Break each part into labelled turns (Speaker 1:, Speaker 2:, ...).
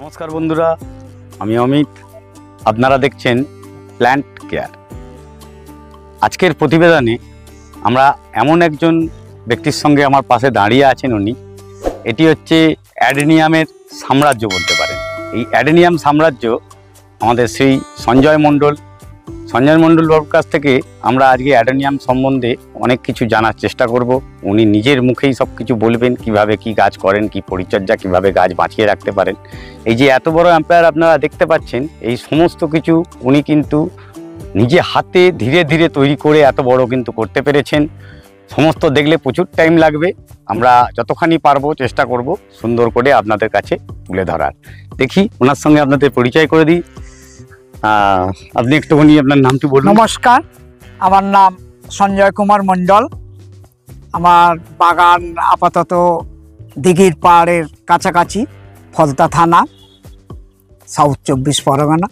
Speaker 1: নমস্কার বন্ধুরা, আমি অমিত। আপনারা দেখছেন প্ল্যান্ট কেয়ার। আজকের প্রতিবেদনে আমরা এমন একজন ব্যক্তির সঙ্গে আমার পাশে দাঁড়িয়ে আছেন। এটি হচ্ছে অ্যাডেনিয়ামের সাম্রাজ্য বলতে পারেন। এই অ্যাডেনিয়াম সাম্রাজ্য আমাদের সেই সঞ্জয় মণ্ডল বাবুর কাছ থেকে আমরা আজকে অ্যাডেনিয়াম সম্বন্ধে অনেক কিছু জানার চেষ্টা করব। উনি নিজের মুখেই সব কিছু বলবেন, কিভাবে কি গাছ করেন, কি পরিচর্যা, কিভাবে গাছ বাঁচিয়ে রাখতে পারেন। এই যে এত বড় অ্যাম্পায়ার আপনারা দেখতে পাচ্ছেন, এই সমস্ত কিছু উনি কিন্তু নিজে হাতে ধীরে ধীরে তৈরি করে এত বড় কিন্তু করতে পেরেছেন। সমস্ত দেখলে প্রচুর টাইম লাগবে। আমরা যতখানি পারবো চেষ্টা করব সুন্দর করে আপনাদের কাছে তুলে ধরার। দেখি ওনার সঙ্গে আপনাদের পরিচয় করে দিই। আপনি একটুখানি আপনার নামটি বলুন।
Speaker 2: নমস্কার, আমার নাম সঞ্জয় কুমার মণ্ডল। আমার বাগান আপাতত দিঘির পাহাড়ের কাছাকাছি, ফলতা থানা, সাউথ 24 পরগনা।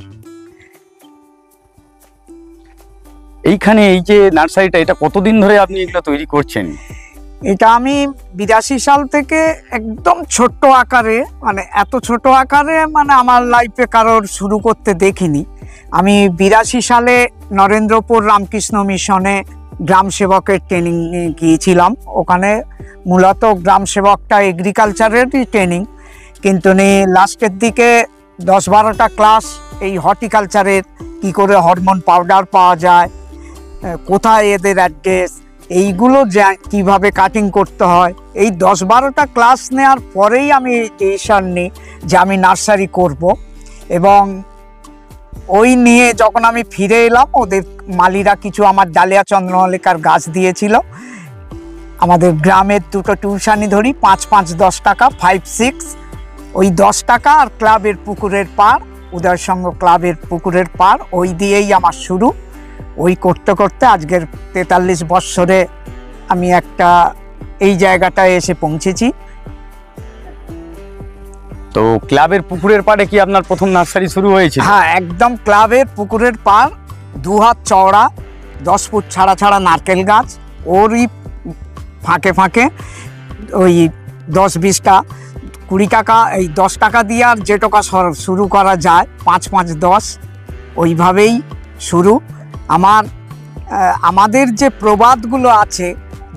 Speaker 1: এইখানে এই যে নার্সারিটা, এটা কতদিন ধরে আপনি এগুলো তৈরি করছেন?
Speaker 2: এটা আমি 82 সাল থেকে একদম ছোট্ট আকারে, মানে এত ছোট আকারে মানে আমার লাইফে কারোর শুরু করতে দেখিনি। আমি 82 সালে নরেন্দ্রপুর রামকৃষ্ণ মিশনে গ্রাম সেবকের ট্রেনিং গিয়েছিলাম। ওখানে মূলত গ্রাম সেবকটা এগ্রিকালচারেরই ট্রেনিং, কিন্তু লাস্টের দিকে 10-12টা ক্লাস এই হর্টিকালচারের, কি করে হরমোন পাউডার পাওয়া যায়, কোথায় এদের অ্যাড্রেস, এইগুলো কিভাবে কাটিং করতে হয়, এই 10-12টা ক্লাস নেওয়ার পরেই আমি ডিসিশন নিই যে আমি নার্সারি করব। এবং ওই নিয়ে যখন আমি ফিরে এলাম, ওদের মালিরা কিছু আমার ডালিয়া চন্দ্রমল্লিকার গাছ দিয়েছিল। আমাদের গ্রামের দুটো টিউশানি ধরি, 5-5-10 টাকা, 5-6, ওই 10 টাকা আর ক্লাবের পুকুরের পার, উদয় সংঘ ক্লাবের পুকুরের পার, ওই দিয়েই আমার শুরু। ওই করতে করতে আজকের 43 বৎসরে আমি একটা এই জায়গাটায় এসে পৌঁছেছি।
Speaker 1: তো ক্লাবের পুকুরের পাড়ে কি আপনার প্রথম নার্সারি শুরু হয়েছিল?
Speaker 2: হ্যাঁ, একদম ক্লাবের পুকুরের পাড়, 2 হাত চওড়া, 10 ফুট ছাড়া ছাড়া নারকেল গাছ, ওরই ফাঁকে ফাঁকে ওই 10-20টা 20 টাকা, এই 10 টাকা দিয়ে আর যে টাকা শুরু করা যায়, 5-5-10, ওইভাবেই শুরু। আমাদের যে প্রবাদগুলো আছে,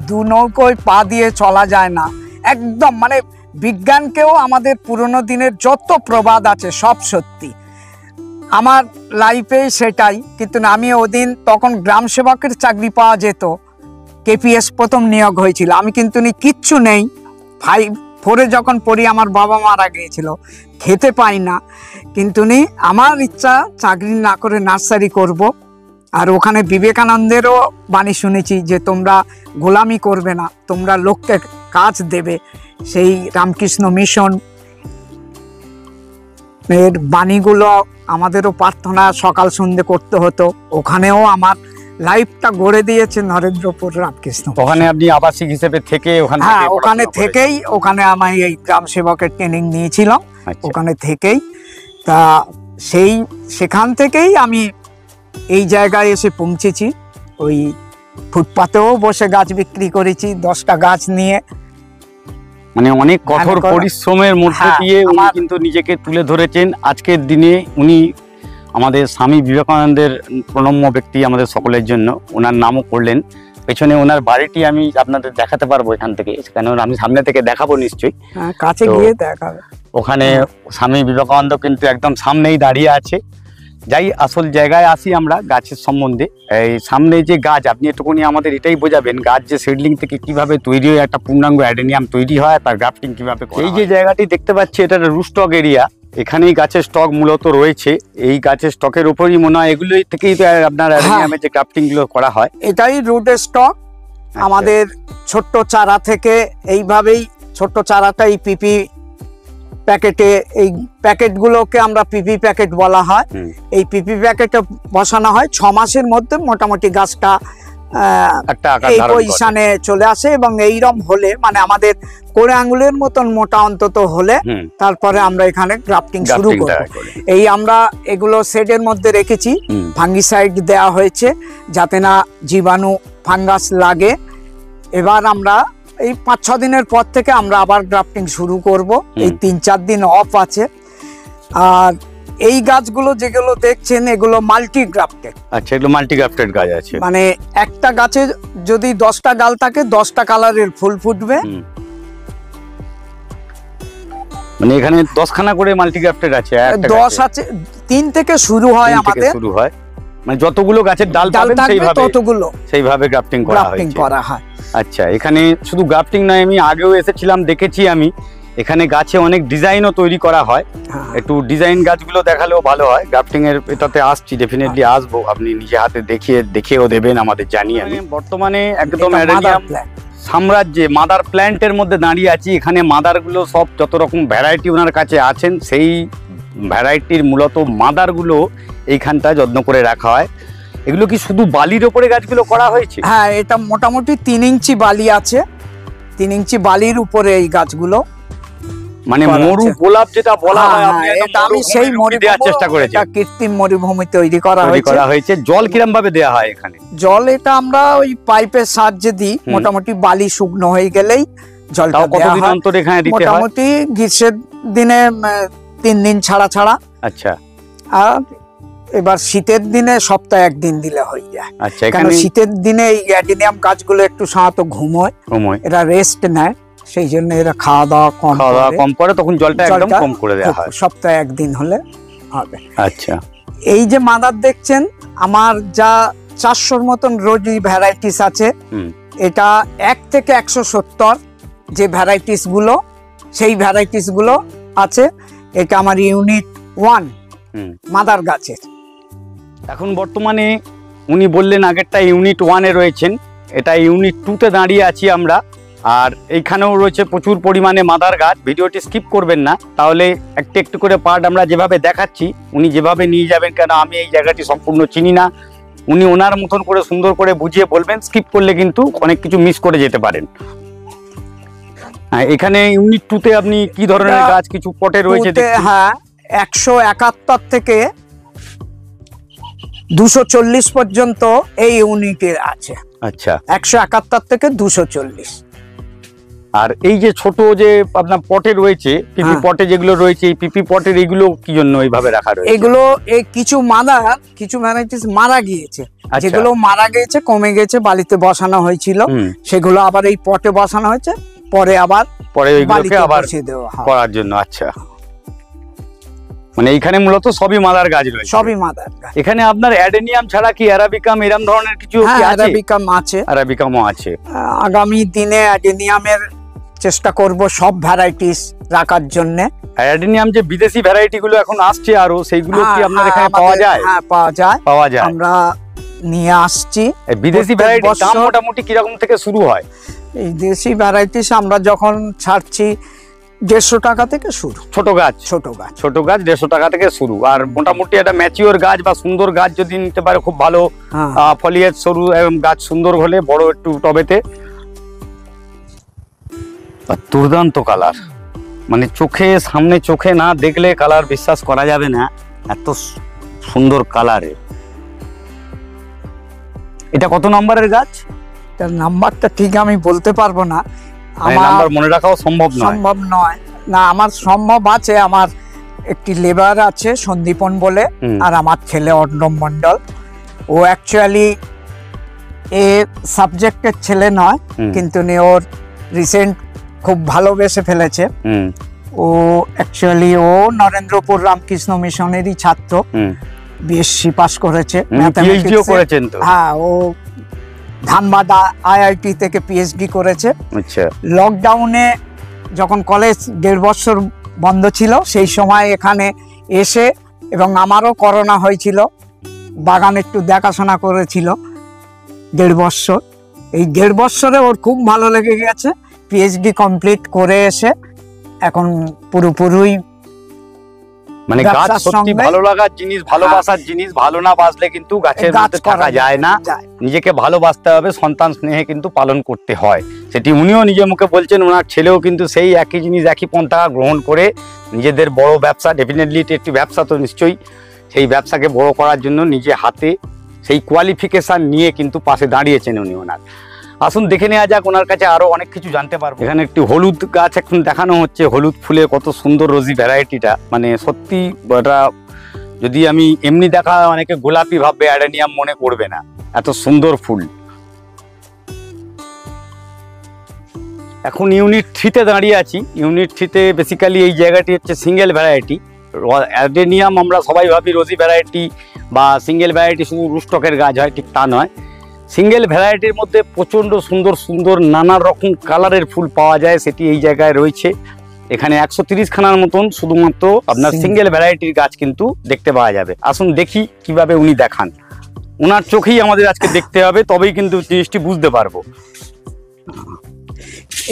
Speaker 2: 2 নৌকোয় পা দিয়ে চলা যায় না, একদম মানে বিজ্ঞানকেও আমাদের পুরনো দিনের যত প্রবাদ আছে সব সত্যি। আমার লাইফে সেটাই। কিন্তু আমি ওদিন তখন গ্রাম সেবকের চাকরি পাওয়া যেত, কেপিএস প্রথম নিয়োগ হয়েছিল। আমি কিন্তু কিচ্ছু নেই, 5-4 যখন পড়ি আমার বাবা মারা গিয়েছিল, খেতে পাই না, কিন্তু আমার ইচ্ছা চাকরি না করে নার্সারি করব। আর ওখানে বিবেকানন্দেরও বাণী শুনেছি যে তোমরা গোলামি করবে না, তোমরা লোককে কাজ দেবে। সেই রামকৃষ্ণ মিশন এর বাণীগুলো আমাদেরও প্রার্থনা সকাল সন্ধ্যে করতে হতো। ওখানেও আমার লাইফটা গড়ে দিয়েছে নরেন্দ্রপুর রামকৃষ্ণ।
Speaker 1: ওখানে আপনি আবাসিক হিসেবে থেকে
Speaker 2: ওখানে থেকেই, ওখানে আমি এই গ্রাম সেবকের ট্রেনিং নিয়েছিলাম। ওখানে থেকেই তা সেখান থেকেই আমি এই জায়গায় এসে পৌঁছেছি। ওই ফুটপাতেও বসে গাছ বিক্রি করেছি, 10টা গাছ নিয়ে।
Speaker 1: মানে অনেক কঠোর পরিশ্রমের মধ্যে দিয়ে উনি কিন্তু নিজেকে তুলে ধরেছেন। আজকের দিনে উনি আমাদের স্বামী বিবেকানন্দের প্রণম্য ব্যক্তি আমাদের সকলের জন্য। ওনার নামও করলেন। পেছনে ওনার বাড়িটি আমি আপনাদের দেখাতে পারবো এখান থেকে, কেন আমি সামনে থেকে দেখাবো নিশ্চয়ই,
Speaker 2: কাছে গিয়ে দেখাবো।
Speaker 1: ওখানে স্বামী বিবেকানন্দ কিন্তু একদম সামনেই দাঁড়িয়ে আছে। যাই আসল জায়গায় আসি আমরা গাছের সম্বন্ধে। এই সামনে যে গাছ, আপনি একটুখানি আমাদের এটাই বোঝাবেন, গাছ যে সিডলিং থেকে কিভাবে তৈরি হয় একটা পূর্ণাঙ্গ অ্যাডেনিয়াম তৈরি হয়, তার গ্রাফটিং কিভাবে। এই যে জায়গাটি দেখতে পাচ্ছি, এটা রুস্টক এরিয়া। এখানেই গাছের স্টক মূলত রয়েছে। এই গাছের স্টকের উপরই মনে হয় এগুলোই থেকেই আপনার অ্যাডেনিয়ামের যে গ্রাফটিং গুলো করা হয়।
Speaker 2: এটাই রুটের স্টক। আমাদের ছোট্ট চারা থেকে এইভাবেই ছোট্ট চারাটাই পিপি প্যাকেটে, এই প্যাকেটগুলোকে আমরা পিপি প্যাকেট বলা হয়। এই পিপি প্যাকেটে বসানো হয়, 6 মাসের মধ্যে মোটামুটি গাছটা এই পজিশনে চলে আসে। এবং এইরকম হলে, মানে আমাদের কোড়ে আঙুলের মতন মোটা অন্তত হলে, তারপরে আমরা এখানে গ্রাফটিং শুরু করব। এই আমরা এগুলো শেডের মধ্যে রেখেছি, ফাঙ্গিসাইড দেওয়া হয়েছে যাতে না জীবাণু ফাঙ্গাস লাগে। এবার আমরা এই 5-6 দিনের পর থেকে আমরা আবার গ্রাফটিং শুরু করব। এই 3-4 দিন অফ আছে। আর এই গাছগুলো যেগুলো দেখছেন এগুলো মাল্টি গ্রাফটেড।
Speaker 1: আচ্ছা, এগুলো মাল্টি গ্রাফটেড গাছ আছে,
Speaker 2: মানে একটা গাছে যদি 10টা ডাল থাকে 10টা কালারের ফুল ফুটবে।
Speaker 1: মানে এখানে 10খানা করে মাল্টি গ্রাফটেড আছে,
Speaker 2: 10 আছে, 3 থেকে শুরু হয় আমাদের,
Speaker 1: শুরু হয়। মানে যতগুলো গাছের ডাল পাবেন সেইভাবে গ্রাফটিং করা হয়। আচ্ছা, এখানে শুধু গ্রাফটিং নয়, আমি আগেও এসেছিলাম, দেখেছি আমি এখানে গাছে অনেক ডিজাইনও তৈরি করা হয়। একটু ডিজাইন গাছগুলো দেখালেও ভালো হয়। গ্রাফটিং এর এটাতে আসছি, ডেফিনেটলি আসবো, আপনি নিজে হাতে দেখেও দেবেন আমাদের, জানি আমি। বর্তমানে একদম অ্যাডেনিয়াম সাম্রাজ্যে মাদার প্ল্যান্টের মধ্যে দাঁড়িয়ে আছি। এখানে মাদারগুলো সব যত রকম ভ্যারাইটি ওনার কাছে আছেন, সেই ভ্যারাইটির মূলত মাদারগুলো এইখানটা যত্ন করে রাখা হয়। এগুলো কি শুধু বালির ওপরে গাছগুলো করা হয়েছে?
Speaker 2: হ্যাঁ, এটা মোটামুটি 3 ইঞ্চি বালি আছে, 3 ইঞ্চি বালির উপরে এই গাছগুলো।
Speaker 1: মানে মরু গোলাপ যেটা বলা হয়,
Speaker 2: আমি সেই মরুভূমি
Speaker 1: দেওয়ার চেষ্টা করেছি,
Speaker 2: এটা কৃত্রিম মরুভূমি তৈরি করা হয়েছে।
Speaker 1: জল কিরম ভাবে দেওয়া হয় এখানে?
Speaker 2: জল এটা আমরা ওই পাইপের সাহায্যে দিই, মোটামুটি বালি শুকনো হয়ে গেলেই জলটা
Speaker 1: কতদিন অন্তর এখানে দিতে হয়?
Speaker 2: মোটামুটি গ্রীষ্মের দিনে 3 দিন ছাড়া ছাড়া।
Speaker 1: আচ্ছা,
Speaker 2: আর এবার শীতের দিনে সপ্তাহে 1 দিন দিলে হয়ে যায়।
Speaker 1: আচ্ছা,
Speaker 2: কারণ শীতের দিনে এই অ্যাডেনিয়াম গাছগুলো একটু সাধারণত ঘুমোয়, এরা রেস্ট নেয়, সেই জন্য এরা খাওয়া দাওয়া কম করে, তখন জলটা একদম কম করে দেওয়া হয়। সপ্তাহে 1 দিন হলে হবে।
Speaker 1: আচ্ছা,
Speaker 2: এই যে মাদার দেখছেন, আমার যা 400-র মতন রোজি ভ্যারাইটিস আছে। এটা 1 থেকে 170 যে ভ্যারাইটিস গুলো, সেই ভ্যারাইটিস গুলো আছে। এটা আমার ইউনিট 1 মাদার গাছের।
Speaker 1: এখন বর্তমানে উনি বললেন আগেরটা ইউনিট 1-এ রয়েছেন, এটা ইউনিট 2-তে দাঁড়িয়ে আছি আমরা। আর এইখানেও রয়েছে প্রচুর পরিমাণে মাদার গাছ। ভিডিওটি স্কিপ করবেন না, তাহলে একটু একটু করে পার্ট আমরা যেভাবে দেখাচ্ছি উনি যেভাবে নিয়ে যাবেন, কেন আমি এই জায়গাটি সম্পূর্ণ চিনি না, উনি ওনার মতন করে সুন্দর করে বুঝিয়ে বলবেন। স্কিপ করলে কিন্তু অনেক কিছু মিস করে যেতে পারেন। এখানে ইউনিট 2-তে আপনি কি ধরনের গাছ কিছু পটে রয়েছে?
Speaker 2: হ্যাঁ, 171 থেকে 240 পর্যন্ত এই ইউনিটের আছে।
Speaker 1: আচ্ছা,
Speaker 2: 171 থেকে 240।
Speaker 1: আর এই যে ছোট যে আপনার পটে রয়েছে, পিপি পটে যেগুলো রয়েছে, এই পিপি পটের এইগুলো কি জন্য এইভাবে রাখা রয়েছে?
Speaker 2: এগুলো এই কিছু ভ্যারাইটিস মারা গিয়েছে, যেগুলো মারা গিয়েছে, কমে গেছে, বালিতে বসানো হয়েছিল, সেগুলো আবার এই পটে বসানো হয়েছে, পরে ওইগুলোকে আবার
Speaker 1: করার জন্য। আচ্ছা, মানে এইখানে মূলত সবই মাদার গাছ রয়েছে,
Speaker 2: সবই মাদার গাছ।
Speaker 1: এখানে আপনার অ্যাডেনিয়াম ছাড়া কি অ্যারাবিকাম এরকম ধরনের কিছু কি আছে?
Speaker 2: অ্যারাবিকাম আছে,
Speaker 1: অ্যারাবিকামও আছে।
Speaker 2: আগামী দিনে অ্যাডেনিয়ামের চেষ্টা করব সব ভ্যারাইটিস রাখার জন্য।
Speaker 1: অ্যাডেনিয়াম যে বিদেশি ভ্যারাইটি গুলো এখন আসছে আরো, সেইগুলো কি আপনার এখানে পাওয়া যায়?
Speaker 2: হ্যাঁ, পাওয়া যায়। আমরা নিয়ে আসছি।
Speaker 1: বিদেশি ভ্যারাইটি দাম মোটামুটি কি রকম থেকে শুরু হয়?
Speaker 2: এই দেশি ভ্যারাইটিস আমরা যখন ছাড়ছি 150 টাকা থেকে শুরু।
Speaker 1: ছোট গাছ 150 টাকা থেকে শুরু। আর মোটামুটি একটা ম্যাচিওর গাছ বা সুন্দর গাছ যদি নিতে পারে, খুব ভালো ফলিয়েজ সরু এবং গাছ সুন্দর হলে বড় একটু টবেতে। দুর্দান্ত কালার, মানে চোখে না দেখলে কালার বিশ্বাস করা যাবে না, এত সুন্দর কালারে। এটা কত নম্বরের গাছ?
Speaker 2: তার নাম্বারটা ঠিক আমি বলতে পারবো না,
Speaker 1: আমার নাম্বার মনে রাখাও সম্ভব
Speaker 2: নয়। না, আমার সম্ভব আছে। আমার একটি লেবার আছে সন্দীপন বলে, আর আমার ছেলে অর্ণব মণ্ডল। ও অ্যাকচুয়ালি এ সাবজেক্টের ছেলে নয়, কিন্তু ওর রিসেন্ট খুব ভালোবেসে ফেলেছে। ও অ্যাকচুয়ালি নরেন্দ্রপুর রামকৃষ্ণ মিশনেরই ছাত্র, বিএসসি পাস করেছে,
Speaker 1: পিএইচডিও করেছেন তো?
Speaker 2: হ্যাঁ, ও ধানবাদ আইআইটি থেকে পিএইচডি করেছে।
Speaker 1: আচ্ছা,
Speaker 2: লকডাউনে যখন কলেজ 1.5 বছর বন্ধ ছিল, সেই সময় এখানে এসে, এবং আমারও করোনা হয়েছিল, বাগান একটু দেখাশোনা করেছিল 1.5 বছর। এই 1.5 বছরে ওর খুব ভালো লেগে গেছে। পিএইচডি কমপ্লিট করে এসে এখন পুরোপুরি
Speaker 1: মানে গাছ সত্যি ভালো লাগার জিনিস, ভালোবাসার জিনিস। ভালো না বাসলে কিন্তু গাছের মধ্যে থাকা যায় না। নিজেকে ভালোবাসতে হবে, সন্তান স্নেহে কিন্তু পালন করতে হয়। সেটি উনিও নিজের মুখে বলছেন, ওনার ছেলেও কিন্তু সেই একই জিনিস, একই পন্থা গ্রহণ করে নিজেদের বড় ব্যবসা, ডেফিনেটলি একটি ব্যবসা তো নিশ্চয়ই, সেই ব্যবসাকে বড় করার জন্য নিজে হাতে সেই কোয়ালিফিকেশান নিয়ে কিন্তু পাশে দাঁড়িয়েছেন উনি ওনার। আসুন দেখে নেওয়া যাক, ওনার কাছে আরো অনেক কিছু জানতে পারবো। এখানে একটি হলুদ গাছ এখন দেখানো হচ্ছে, হলুদ ফুলে কত সুন্দর রোজি ভ্যারাইটিটা, মানে সত্যি এটা যদি আমি এমনি দেখা অনেকে গোলাপি ভাববে, অ্যাডেনিয়াম মনে করবে না, এত সুন্দর ফুল। এখন ইউনিট 3-তে দাঁড়িয়ে আছি। ইউনিট 3-তে বেসিক্যালি এই জায়গাটি হচ্ছে সিঙ্গেল ভ্যারাইটি অ্যাডেনিয়াম। আমরা সবাই ভাবি রোজি ভ্যারাইটি বা সিঙ্গেল ভ্যারাইটি শুধু রুস্টকের গাছ হয়, ঠিক তা নয়। সিঙ্গেল ভ্যারাইটির মধ্যে প্রচণ্ড সুন্দর সুন্দর নানা রকম কালারের ফুল পাওয়া যায়, সেটি এই জায়গায় রয়েছে। এখানে 130 খানার মতন শুধুমাত্র আপনার সিঙ্গেল ভ্যারাইটির গাছ কিন্তু দেখতে পাওয়া যাবে। আসুন দেখি কিভাবে উনি দেখান, ওনার চোখেই আমাদের আজকে দেখতে হবে, তবেই কিন্তু জিনিসটি বুঝতে পারবো।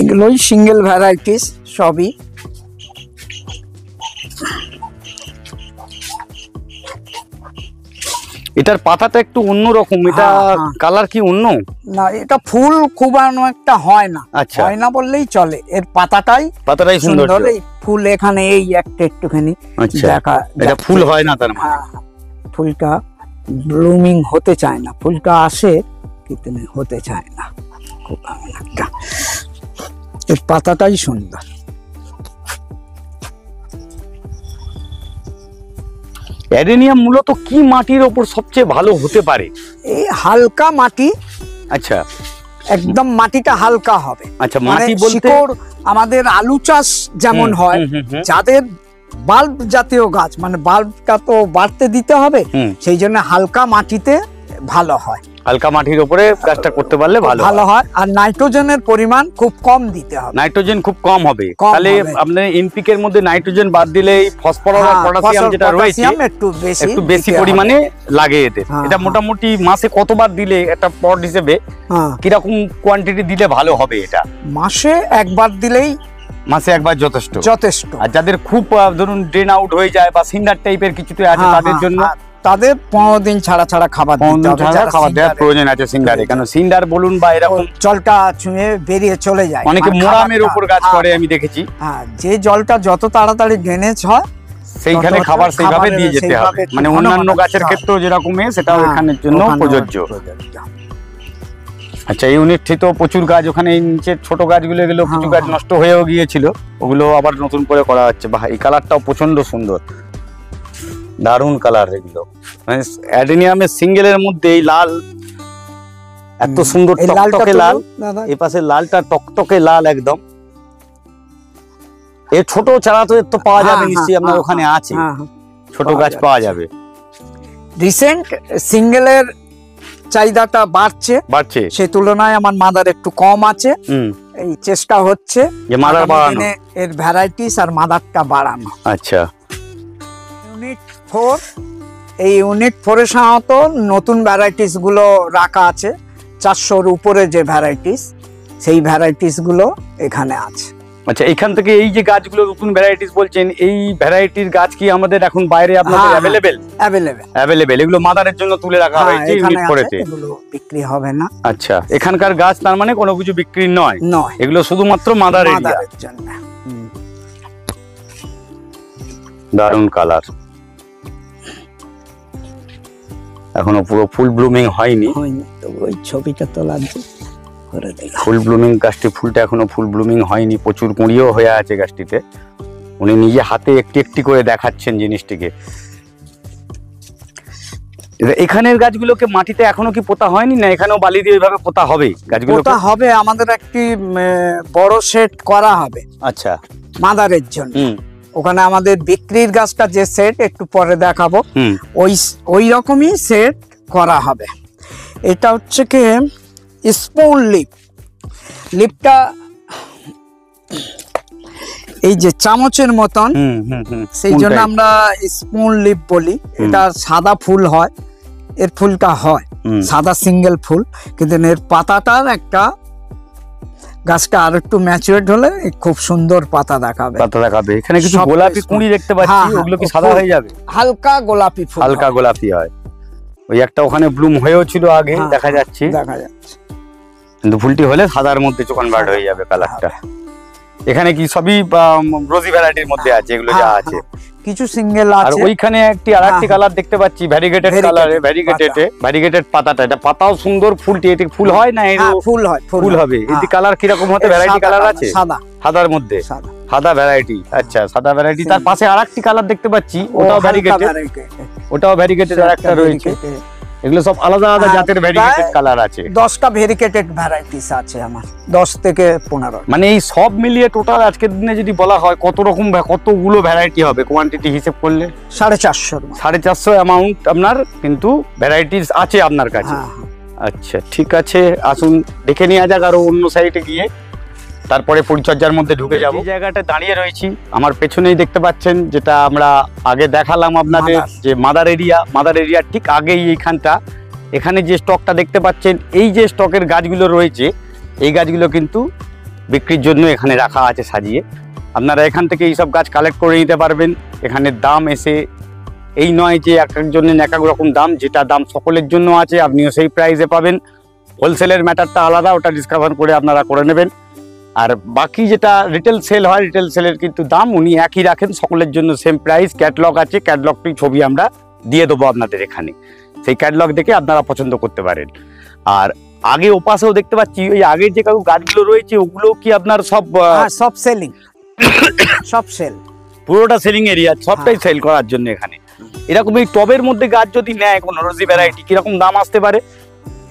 Speaker 2: এগুলোই সিঙ্গেল ভ্যারাইটিস সবই।
Speaker 1: এটার পাতাটা একটু অন্যরকম, এটা কালার কি অন্য?
Speaker 2: না, এটা ফুল খুব একটা হয় না,
Speaker 1: আচ্ছা,
Speaker 2: হয় না বললেই চলে। এর পাতাটাই
Speaker 1: সুন্দর,
Speaker 2: এই ফুল এখানে এই একটা একটুখানি দেখা,
Speaker 1: এটা ফুল হয় না তার মানে?
Speaker 2: ফুলটা ব্লুমিং হতে চায় না, ফুলটা আসে কিন্তু হতে চায় না খুব একটা। এর পাতাটাই সুন্দর।
Speaker 1: অ্যাডেনিয়াম মূলত কি মাটির ওপর সবচেয়ে ভালো হতে পারে?
Speaker 2: এই হালকা মাটি।
Speaker 1: আচ্ছা,
Speaker 2: একদম মাটিটা হালকা হবে।
Speaker 1: আচ্ছা, মাটি বলতে
Speaker 2: আমাদের আলু চাষ যেমন হয়, যাদের বাল্ব জাতীয় গাছ, মানে বাল্বটা তো বাড়তে দিতে হবে, সেই জন্য হালকা মাটিতে ভালো হয়।
Speaker 1: হালকা মাটির উপরে গাছটা করতে পারলে ভালো
Speaker 2: হয়। আর নাইট্রোজেনের পরিমাণ খুব কম দিতে হবে,
Speaker 1: নাইট্রোজেন খুব কম হবে। তাহলে আপনার এনপিকে এর মধ্যে নাইট্রোজেন বাদ দিলে ফসফরাস আর পটাশিয়াম যেটা রয়েছে একটু বেশি পরিমাণে লাগে এতে। এটা মোটামুটি মাসে কতবার দিলে একটা পট হিসেবে কিরকম কোয়ান্টিটি দিলে ভালো হবে? এটা
Speaker 2: মাসে একবার দিলেই,
Speaker 1: মাসে একবার যথেষ্ট।
Speaker 2: আর
Speaker 1: যাদের খুব ধরুন ড্রেন আউট হয়ে যায় বা সিন্ডার টাইপের কিছুতে আছে, তাদের জন্য
Speaker 2: তাদের 15 দিন ছাড়া ছাড়া খাবার
Speaker 1: দেওয়ার প্রয়োজন আছে সিন্ডারে। কেন সিন্ডার বলুন বা এরকম
Speaker 2: জলটা ছুঁয়ে বেরিয়ে চলে যায়,
Speaker 1: অনেকে মোরামের উপর গাছ করে আমি দেখেছি।
Speaker 2: যে জলটা যত তাড়াতাড়ি ড্রেনেজ হয়
Speaker 1: সেইখানে খাবার সেইভাবে দিয়ে যেতে হবে, মানে অন্যান্য গাছের ক্ষেত্রেও যেরকম সেটাও এখানের জন্য প্রযোজ্য। আচ্ছা, ইউনিট 3 তো প্রচুর গাছ, ওখানে নিচের ছোট গাছগুলো এগুলো কিছু গাছ নষ্ট হয়েও গিয়েছিল, ওগুলো আবার নতুন করে করা হচ্ছে। বাহ, এই কালারটাও প্রচন্ড সুন্দর, দারুণ কালার এগুলো। মানে অ্যাডেনিয়ামের সিঙ্গেলের মধ্যে এই লাল এত সুন্দর টকটকে লাল, এই পাশে লালটা টকটকে লাল একদম। এর ছোট চারা তো পাওয়া যাবে নিশ্চয়ই, আপনার ওখানে আছে ছোট গাছ পাওয়া যাবে।
Speaker 2: রিসেন্ট সিঙ্গেলের চাহিদাটা বাড়ছে, সেই তুলনায় আমার মাদার একটু কম আছে। এই চেষ্টা হচ্ছে
Speaker 1: যে মাদার বাড়ানো,
Speaker 2: এর ভ্যারাইটিস আর মাদারটা বাড়ানো।
Speaker 1: আচ্ছা,
Speaker 2: ইউনিট 4, এই ইউনিট 4 এর সাধারণত নতুন ভ্যারাইটিস গুলো রাখা আছে। 400-র উপরে যে ভ্যারাইটিস, সেই ভ্যারাইটিস গুলো এখানে আছে।
Speaker 1: আচ্ছা, এখান থেকে এই যে গাছগুলো নতুন ভ্যারাইটিস বলছেন, এই ভ্যারাইটির গাছ কি আমাদের এখন বাইরে আপনাদের অ্যাভেলেবেল? এগুলো মাদারের জন্য তুলে রাখা হয়েছে ইউনিট 4-তে,
Speaker 2: এগুলো বিক্রি হবে না।
Speaker 1: আচ্ছা, এখানকার গাছ তার মানে কোনো কিছু বিক্রি নয়, এগুলো শুধুমাত্র মাদারের জন্য। দারুণ কালার, এখনো পুরো ফুল ব্লুমিং হয়নি,
Speaker 2: তো ওই ছবিটা তোলা
Speaker 1: ফুল ব্লুমিং গাছটি, ফুলটা এখনো ফুল ব্লুমিং হয়নি, প্রচুর কুঁড়িও হয়ে আছে গাছটিতে। উনি নিজে হাতে একটি একটি করে দেখাচ্ছেন জিনিসটিকে। এখানের গাছগুলোকে মাটিতে এখনো কি পোতা হয়নি না? এখানেও বালি দিয়ে এইভাবে পোতা হবে গাছগুলো?
Speaker 2: পোতা হবে, আমাদের একটি বড় সেট করা হবে।
Speaker 1: আচ্ছা,
Speaker 2: মাদারের জন্য। ওখানে আমাদের বিক্রির গাছটা যে সেট একটু পরে দেখাবো, ওই রকমই সেট করা হবে। এটা হচ্ছে কি স্পুন লিপটা এই যে চামচের মতন, সেই জন্য আমরা স্পুন লিপ বলি। এটা সাদা ফুল হয়, এর ফুলটা হয় সাদা সিঙ্গেল ফুল, কিন্তু এর পাতাটার একটা, গাছটা আর একটু ম্যাচুরেট হলে খুব সুন্দর পাতা দেখাবে।
Speaker 1: এখানে কিছু গোলাপি কুঁড়ি দেখতে পাচ্ছি, ওগুলো কি সাদা হয়ে যাবে?
Speaker 2: হালকা গোলাপি ফুল,
Speaker 1: হালকা গোলাপি হয়। ওই একটা ওখানে ব্লুম হয়েও ছিল আগে, দেখা যাচ্ছে, কিন্তু ফুলটি হলে সাদার মধ্যে কনভার্ট হয়ে যাবে কালারটা। এখানে কি সবই রোজি ভ্যারাইটির মধ্যে আছে এগুলো যা
Speaker 2: হ্যাঁ,
Speaker 1: আছে?
Speaker 2: কিছু সিঙ্গেল
Speaker 1: আর
Speaker 2: আছে।
Speaker 1: ওইখানে আরেকটি কালার দেখতে পাচ্ছি, ভ্যারিগেটেড কালারে, ভ্যারিগেটেড পাতাটা, এটা পাতাও সুন্দর, ফুলটি এটি ফুল হয় না?
Speaker 2: হ্যাঁ, ফুল হয়,
Speaker 1: ফুল হবে। এটি কালার কি রকম হতে? ভ্যারাইটি কালার আছে?
Speaker 2: সাদা,
Speaker 1: সাদার মধ্যে
Speaker 2: সাদা,
Speaker 1: সাদা ভ্যারাইটি। আচ্ছা, সাদা ভ্যারাইটি। তার পাশে আরেকটি কালার দেখতে পাচ্ছি, ওটাও ভ্যারিগেটেড, ওটাও ভ্যারিগেটেড আর একটা রয়েছে। এগুলো সব আলাদা আলাদা জাতের ভ্যারিগেটেড কালার আছে।
Speaker 2: 10টা ভ্যারিগেটেড ভ্যারাইটিস আছে আমার, 10 থেকে 15।
Speaker 1: মানে এই সব মিলিয়ে টোটাল আজকের দিনে যদি বলা হয় কত রকম, কতগুলো ভ্যারাইটি হবে কোয়ান্টিটি হিসেব করলে?
Speaker 2: 450।
Speaker 1: 450 অ্যামাউন্ট আপনার কিন্তু ভ্যারাইটিস আছে আপনার কাছে। আচ্ছা, ঠিক আছে, আসুন দেখে নেওয়া যাক আরো অন্য সাইডে গিয়ে, তারপরে পরিচর্যার মধ্যে ঢুকে যাব। এই জায়গাটা দাঁড়িয়ে রয়েছি, আমার পেছনেই দেখতে পাচ্ছেন, যেটা আমরা আগে দেখালাম আপনাদের, যে মাদার এরিয়া ঠিক আগেই এইখানটা। এখানে যে স্টকটা দেখতে পাচ্ছেন, এই যে স্টকের গাছগুলো রয়েছে, এই গাছগুলো কিন্তু বিক্রির জন্য এখানে রাখা আছে সাজিয়ে। আপনারা এখান থেকে এইসব গাছ কালেক্ট করে নিতে পারবেন। এখানে দাম এসে এই নয় যে এক একজনের এক এক রকম দাম, যেটা দাম সকলের জন্য আছে আপনিও সেই প্রাইসে পাবেন। হোলসেলের ম্যাটারটা আলাদা, ওটা ডিসকাভার করে আপনারা করে নেবেন। আর বাকি যেটা রিটেল সেল হয়, রিটেল সেলের কিন্তু দাম উনি একই রাখেন, সকলের জন্য সেম প্রাইস। ক্যাটলগ আছে, ক্যাটলগটি ছবি আমরা দিয়ে দেবো আপনাদের এখানে, সেই ক্যাটলগ দেখে আপনারা পছন্দ করতে পারেন। আর আগে ওপাশেও দেখতে পাচ্ছি ওই আগের যে গাছগুলো রয়েছে, ওগুলো কি আপনার
Speaker 2: সব সেলিং? সব সেল,
Speaker 1: পুরোটা সেলিং এরিয়া, সবটাই সেল করার জন্য এখানে। এরকম এই টবের মধ্যে গাছ যদি নেয় কোনো রোজি ভ্যারাইটি, কিরকম দাম আসতে পারে?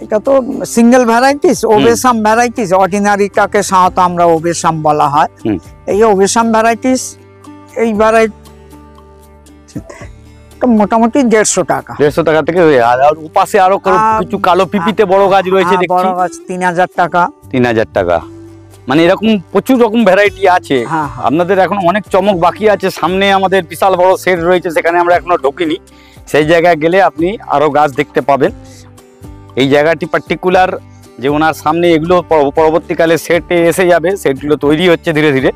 Speaker 2: এটা তো সিঙ্গেল ভ্যারাইটিস, ওবেসাম ভ্যারাইটিস, অর্ডিনারিটাকে সাধারণত আমরা ওবেসাম বলা হয়। এই ওবেসাম ভ্যারাইটিস, এই ভ্যারাইটি মোটামুটি 150 টাকা।
Speaker 1: 150 টাকা থেকে। আর ওপাশে আরো কিছু কালো পিপিতে বড় গাছ রয়েছে দেখছি,
Speaker 2: বড় গাছ 3000 টাকা।
Speaker 1: 3000 টাকা। মানে এরকম প্রচুর রকম ভ্যারাইটি আছে। আপনাদের এখন অনেক চমক বাকি আছে, সামনে আমাদের বিশাল বড় সেট রয়েছে, সেখানে আমরা এখনো ঢুকিনি। সেই জায়গায় গেলে আপনি আরো গাছ দেখতে পাবেন। এই জায়গাটি পার্টিকুলার যে ওনার সামনে, এগুলো পরবর্তীকালে সেটে এসে যাবে, সেটগুলো তৈরি হচ্ছে ধীরে ধীরে।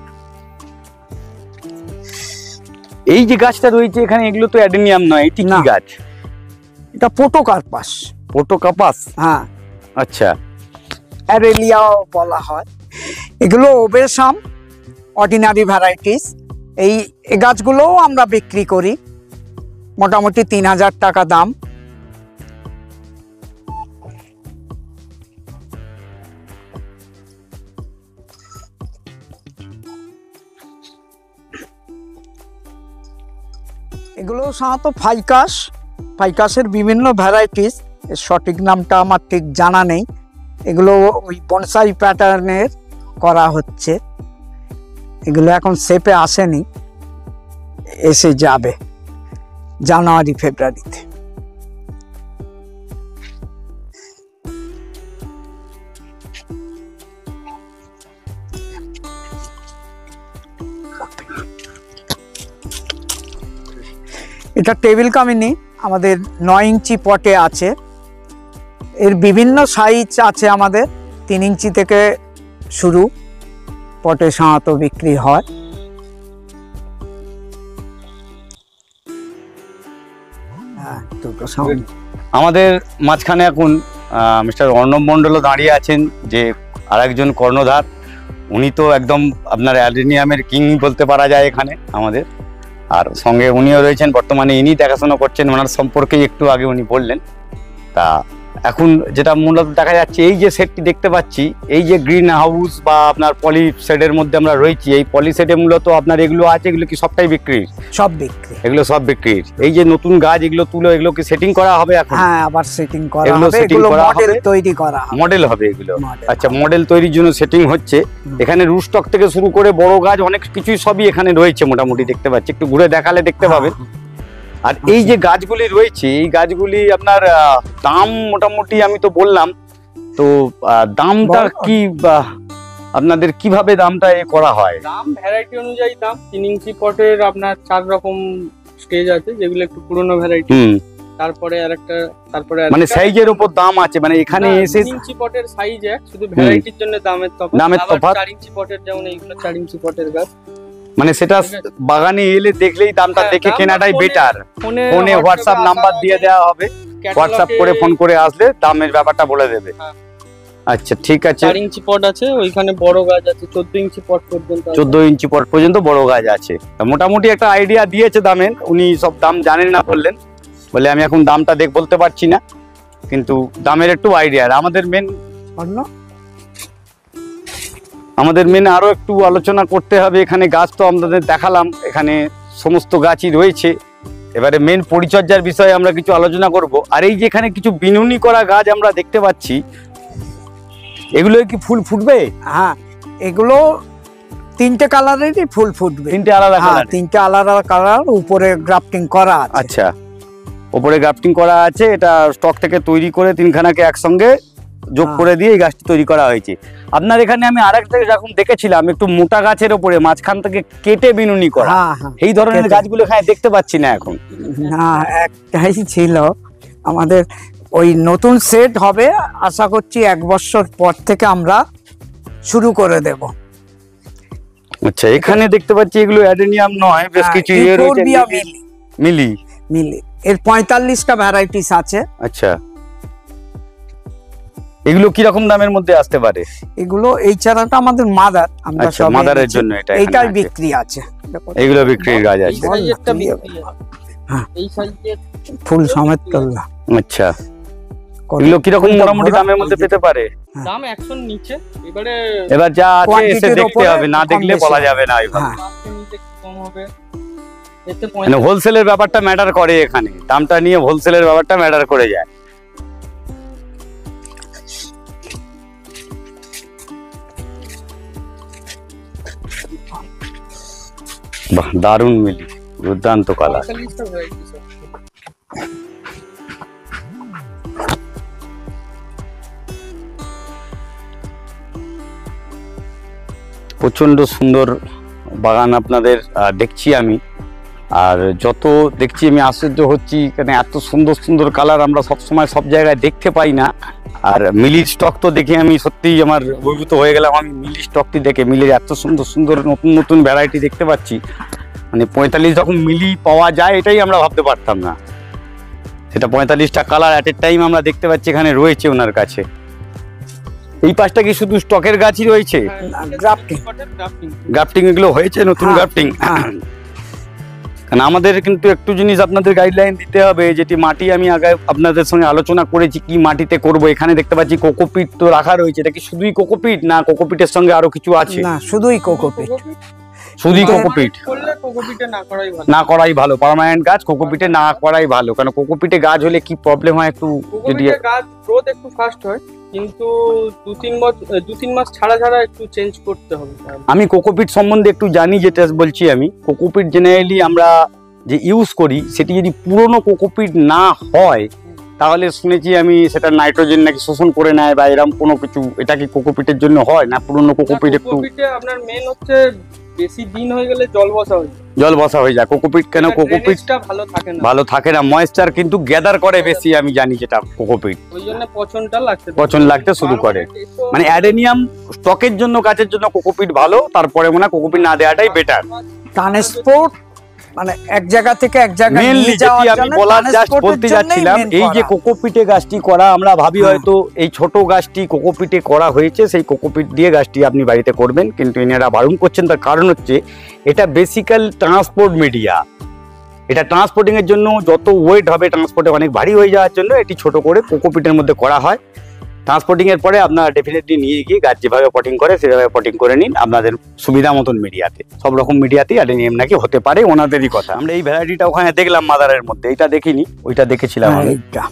Speaker 1: এই যে গাছটা রয়েছে এখানে, এগুলো তো অ্যাডেনিয়াম নয়, এটি কি গাছ?
Speaker 2: এটা পোটোকার্পাস।
Speaker 1: পোটোকার্পাস,
Speaker 2: হ্যাঁ,
Speaker 1: আচ্ছা।
Speaker 2: অ্যারেলিয়াও বলা হয়। এগুলো ওবেসাম অর্ডিনারি ভ্যারাইটিস। এই গাছগুলোও আমরা বিক্রি করি, মোটামুটি 3000 টাকা দাম। এগুলো সাধারণত ফাইকাসের বিভিন্ন ভ্যারাইটিস, এর সঠিক নামটা আমার ঠিক জানা নেই। এগুলো ওই বনসাই প্যাটার্নের করা হচ্ছে, এগুলো এখন শেপে আসেনি, এসে যাবে জানুয়ারি ফেব্রুয়ারিতে। এটা টেবিল কামিনী, আমাদের 9 ইঞ্চি পটে আছে। এর বিভিন্ন সাইজ আছে আমাদের, 3 ইঞ্চি থেকে শুরু, পটে সাধারণত বিক্রি হয়।
Speaker 1: আমাদের মাঝখানে এখন মিস্টার অর্ণব মণ্ডলও দাঁড়িয়ে আছেন, যে আরেকজন কর্ণধার। উনি তো একদম আপনার অ্যাডেনিয়ামের কিং বলতে পারা যায় এখানে আমাদের। আর সঙ্গে উনিও রয়েছেন, বর্তমানে ইনি দেখাশোনা করছেন, ওনার সম্পর্কে একটু আগে উনি বললেন। তা এখন যেটা মূলত দেখা যাচ্ছে, এই যে সেটটি দেখতে পাচ্ছি, এই যে গ্রিন হাউস বা আপনার পলি শেডের মধ্যে আমরা রয়েছি, এই পলি শেডে মূলত আপনার এগুলো আছে, এগুলো কি সবটাই বিক্রির?
Speaker 2: সব বিক্রি,
Speaker 1: এগুলো সব বিক্রির। এই যে নতুন গাছ এগুলো তুলো, এগুলো কি সেটিং করা হবে এখন?
Speaker 2: হ্যাঁ, আবার সেটিং করা
Speaker 1: এগুলো
Speaker 2: হবে,
Speaker 1: সেটিং
Speaker 2: এগুলো
Speaker 1: করা
Speaker 2: মডেল
Speaker 1: হবে,
Speaker 2: তৈরি করা হবে।
Speaker 1: মডেল হবে এগুলো?
Speaker 2: মডেল
Speaker 1: আচ্ছা, মডেল তৈরির জন্য সেটিং হচ্ছে। এখানে রুস্টক থেকে শুরু করে বড় গাছ অনেক কিছুই সবই এখানে রয়েছে মোটামুটি, দেখতে পাচ্ছি। একটু ঘুরে দেখালে দেখতে পাবেন। আর এই যে গাছগুলি রয়েছে, এই গাছগুলি আপনার দাম মোটামুটি আমি তো বললাম, তো দামটা কি আপনাদের কিভাবে দামটা করা হয়?
Speaker 3: দাম ভ্যারাইটি অনুযায়ী দাম। 3 ইঞ্চি পটের আপনার 4 রকম স্টেজ আছে, যেগুলো একটু পুরনো ভ্যারাইটি। তারপরে আরেকটা, তারপরে
Speaker 1: মানে সাইজের উপর দাম আছে, মানে এখানে এসে
Speaker 3: 3 ইঞ্চি পটের সাইজ এক, শুধু ভ্যারাইটির জন্য দামের তফাৎ। 4 ইঞ্চি পটের, যেমন এইগুলো 4 ইঞ্চি পটের গাছ,
Speaker 1: মানে সেটা বাগানে এলে দেখলেই দামটা দেখে কেনাটাই বেটার। ফোনে হোয়াটসঅ্যাপ নাম্বার দিয়ে দেওয়া হবে, হোয়াটসঅ্যাপ করে ফোন করে আসলে দামের ব্যাপারটা বলে দেবে। আচ্ছা ঠিক আছে,
Speaker 3: 4 ইঞ্চি পট আছে, ওইখানে বড় গাছ আছে 14 ইঞ্চি পট পর্যন্ত আছে।
Speaker 1: 14 ইঞ্চি পট পর্যন্ত বড় গাছ আছে। তা মোটামুটি একটা আইডিয়া দিয়েছে দামের, উনি সব দাম জানেন না বললেন, বলে আমি এখন দামটা বলতে পারছি না, কিন্তু দামের একটু আইডিয়া। আর আমাদের মেন আরো একটু আলোচনা করতে হবে। এখানে গাছ তো আমাদের দেখালাম, এখানে সমস্ত গাছই রয়েছে, এবারে মেন পরিচর্যার বিষয়ে আমরা কিছু আলোচনা করব। আর এই যে এখানে কিছু বিনুনি করা গাছ আমরা দেখতে পাচ্ছি, এগুলো কি ফুল ফুটবে?
Speaker 2: হ্যাঁ, এগুলো 3টে কালারেরই ফুল ফুটবে।
Speaker 1: 3টে আলাদা
Speaker 2: হ্যাঁ,
Speaker 1: কালার?
Speaker 2: 3টে আলাদা কালার, উপরে গ্রাফটিং করা আছে।
Speaker 1: আচ্ছা, উপরে গ্রাফটিং করা আছে, এটা স্টক থেকে তৈরি করে 3খানাকে একসঙ্গে যোগ করে দিয়ে এই গাছটি তৈরি করা হয়েছে। আপনার এখানে আমি আরেকটা যখন দেখেছিলাম একটু মোটা গাছের উপরে মাঝখান থেকে কেটে বিনুনি করা,
Speaker 2: হ্যাঁ হ্যাঁ,
Speaker 1: এই ধরনের
Speaker 2: কেটে।
Speaker 1: গাছগুলো এখানে দেখতে পাচ্ছি না এখন।
Speaker 2: না, একটাই ছিল আমাদের। ওই নতুন সেট হবে, আশা করছি 1 বছর পর থেকে আমরা শুরু করে দেব।
Speaker 1: আচ্ছা, এখানে দেখতে পাচ্ছি এগুলো অ্যাডেনিয়াম নয়, বেশ কিছু ইয়ে রয়েছে,
Speaker 2: ইউফোরবিয়া মিলি।
Speaker 1: মিলি
Speaker 2: মিলি এর 45টা ভ্যারাইটিস আছে।
Speaker 1: আচ্ছা, এগুলো কি রকম দামের মধ্যে আসতে পারে?
Speaker 2: এগুলো এই চারাটা আমাদের মাদার, আমরা
Speaker 1: আচ্ছা,
Speaker 2: সব
Speaker 1: মাদারের জন্য এটা এখানে
Speaker 2: এইটাই
Speaker 1: আছে।
Speaker 2: বিক্রি আছে।
Speaker 1: এগুলো বিক্রির গাছ
Speaker 3: এই
Speaker 1: আছে।
Speaker 3: সাইজেরটা
Speaker 2: তুই
Speaker 3: বিক্রি আছে।
Speaker 2: হ্যাঁ।
Speaker 3: এই সাইজের
Speaker 2: ফুল সমেত তোলা।
Speaker 1: আচ্ছা, এগুলো কিরকম মোটামুটি দামের মধ্যে পেতে পারে?
Speaker 3: দাম 100 র নিচে। এবারে
Speaker 1: এবার যা আছে এসে
Speaker 2: Quantity-র
Speaker 1: দেখতে
Speaker 2: ওপরে
Speaker 1: হবে, না
Speaker 2: কম
Speaker 1: দেখলে
Speaker 2: বেশি
Speaker 1: বলা
Speaker 2: হবে।
Speaker 1: যাবে না এইভাবে।
Speaker 2: হ্যাঁ,
Speaker 3: 5 নিচে একটু কম হবে। এতে
Speaker 1: মানে হোলসেলের ব্যাপারটা ম্যাটার করে, এখানে দামটা নিয়ে হোলসেলের ব্যাপারটা ম্যাটার করে যায়। বাহ, দারুণ মিলি, দুর্দান্ত কালার।
Speaker 3: 45টা ভ্যারাইটিস আছে।
Speaker 1: প্রচন্ড সুন্দর বাগান আপনাদের দেখছি আমি, আর যত দেখছি আমি আশ্চর্য হচ্ছি, এখানে এত সুন্দর সুন্দর কালার আমরা সবসময় সব জায়গায় দেখতে পাই না। আর মিলির স্টক তো দেখে আমি সত্যিই আমার অভিভূত হয়ে গেলাম। আমি মিলির স্টকটি দেখে, মিলির এত সুন্দর সুন্দর নতুন নতুন ভ্যারাইটি দেখতে পাচ্ছি, মানে 45 রকম মিলি পাওয়া যায় এটাই আমরা ভাবতে পারতাম না। সেটা 45টা কালার অ্যাট এ টাইম আমরা দেখতে পাচ্ছি এখানে রয়েছে ওনার কাছে। এই পাশটা কি শুধু স্টকের গাছই রয়েছে?
Speaker 2: grafting।
Speaker 1: গ্রাফটিং এগুলো হয়েছে, নতুন
Speaker 2: হ্যাঁ,
Speaker 1: গ্রাফটিং?
Speaker 2: হ্যাঁ।
Speaker 1: কারণ আমাদের কিন্তু একটু জিনিস আপনাদের গাইডলাইন দিতে হবে, যেটি মাটি আমি আগে আপনাদের সঙ্গে আলোচনা করেছি কি মাটিতে করব। এখানে দেখতে পাচ্ছি কোকোপিট তো রাখা রয়েছে, এটা কি শুধুই কোকোপিট না কোকোপিটের সঙ্গে আরো কিছু আছে?
Speaker 2: না, শুধুই কোকোপিট।
Speaker 1: শুধুই
Speaker 2: কোকো-
Speaker 1: কোকোপিট
Speaker 3: করলে কোকোপিটে না করাই ভালো।
Speaker 1: না করাই ভালো, পার্মানেন্ট গাছ কোকোপিটে না করাই ভালো। কারণ কোকোপিটে গাছ হলে কি প্রবলেম হয় একটু যদি
Speaker 3: কোকোপিটে গাছ গ্রোথ একটু ফাস্ট হয়, কিন্তু 2-3 মাস ছাড়া ছাড়া একটু চেঞ্জ করতে হবে।
Speaker 1: আমি কোকোপিট সম্বন্ধে একটু জানি, যেটা বলছি আমি। কোকোপিট জেনারেলি আমরা যে ইউজ করি, সেটি যদি পুরনো কোকোপিট না হয়, তাহলে শুনেছি আমি সেটা নাইট্রোজেন নাকি শোষণ করে নেয় বা এরকম কোনো কিছু। এটা কি কোকোপিটের জন্য হয় না পুরনো কোকোপিট একটু
Speaker 3: কোকোপিটে আপনার মেন হচ্ছে বেশি দিন হয়ে গেলে জল বসা হয়ে যায়।
Speaker 1: জল বসা হয়ে যায়? কোকোপিট কেন? কোকোপিট
Speaker 3: ড্রেনেজটা ভালো থাকে না।
Speaker 1: ভালো থাকে না, ময়েশ্চার কিন্তু গ্যাদার করে বেশি, আমি জানি যেটা কোকোপিট।
Speaker 3: ওই জন্য পচনটা লাগতে
Speaker 1: পচন লাগতে শুরু করে। মানে অ্যাডেনিয়াম স্টকের জন্য, গাছের জন্য কোকোপিট ভালো, তারপরে মনে হয় কোকোপিট না দেওয়াটাই বেটার।
Speaker 2: ট্রান্সপোর্ট মানে এক জায়গা থেকে এক জায়গায়
Speaker 1: মেনলি
Speaker 2: নিয়ে যাওয়ার
Speaker 1: যেটি আমি
Speaker 2: জন্য
Speaker 1: বলার জাস্ট
Speaker 2: transport-এর
Speaker 1: বলতে
Speaker 2: জন্যই
Speaker 1: যাচ্ছিলাম,
Speaker 2: main
Speaker 1: এই যে
Speaker 2: করা।
Speaker 1: কোকোপিটে গাছটি করা, আমরা ভাবি
Speaker 2: হ্যাঁ।
Speaker 1: হয়তো এই ছোট গাছটি কোকোপিটে করা হয়েছে, সেই কোকোপিট দিয়ে গাছটি আপনি বাড়িতে করবেন, কিন্তু এনারা বারণ করছেন। তার কারণ হচ্ছে এটা বেসিক্যাল ট্রান্সপোর্ট মিডিয়া। এটা ট্রান্সপোর্টিং এর জন্য যত ওয়েট হবে, ট্রান্সপোর্টে অনেক ভারী হয়ে যাওয়ার জন্য এটি ছোট করে কোকোপিটের মধ্যে করা হয়। ট্রান্সপোর্টিং এর পরে আপনারা ডেফিনেটলি নিয়ে গিয়ে গাছ যেভাবে পটিং করে সেভাবে পটিং করে নিন আপনাদের সুবিধা মতন মিডিয়াতে। সব রকম মিডিয়াতেই অ্যাডেনিয়াম নাকি হতে পারে, ওনাদেরই কথা। আমরা এই ভ্যারাইটিটা ওখানে দেখলাম মাদারের মধ্যে, এটা দেখিনি, ওইটা দেখেছিলাম
Speaker 2: হ্যাঁ,
Speaker 1: আমি।
Speaker 2: এইটা।